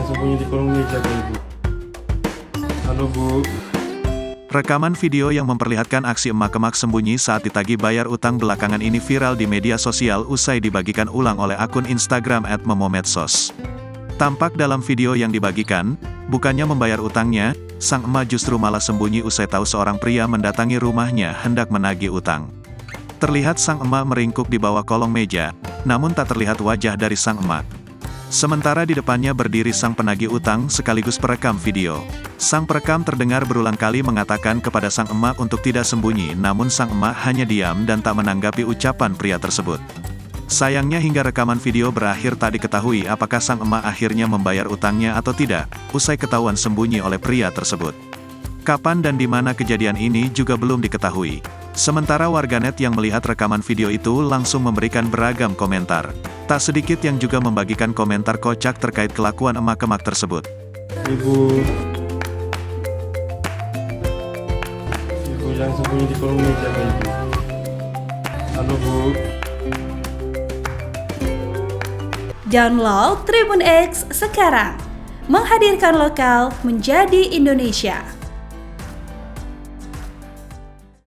yang sembunyi di kolong meja, Ibu. Halo, Bu. Rekaman video yang memperlihatkan aksi emak-emak sembunyi saat ditagih bayar utang belakangan ini viral di media sosial usai dibagikan ulang oleh akun Instagram @memomedsos. Tampak dalam video yang dibagikan, bukannya membayar utangnya, sang emak justru malah sembunyi usai tahu seorang pria mendatangi rumahnya hendak menagih utang. Terlihat sang emak meringkuk di bawah kolong meja, namun tak terlihat wajah dari sang emak. Sementara di depannya berdiri sang penagih utang sekaligus perekam video. Sang perekam terdengar berulang kali mengatakan kepada sang emak untuk tidak sembunyi, namun sang emak hanya diam dan tak menanggapi ucapan pria tersebut. Sayangnya hingga rekaman video berakhir tak diketahui apakah sang emak akhirnya membayar utangnya atau tidak, usai ketahuan sembunyi oleh pria tersebut. Kapan dan di mana kejadian ini juga belum diketahui. Sementara warganet yang melihat rekaman video itu langsung memberikan beragam komentar. Tak sedikit yang juga membagikan komentar kocak terkait kelakuan emak-emak tersebut. Ibu yang sembunyi di kolong meja, Ibu. Halo, Bu. Download Tribun X sekarang, menghadirkan lokal menjadi Indonesia.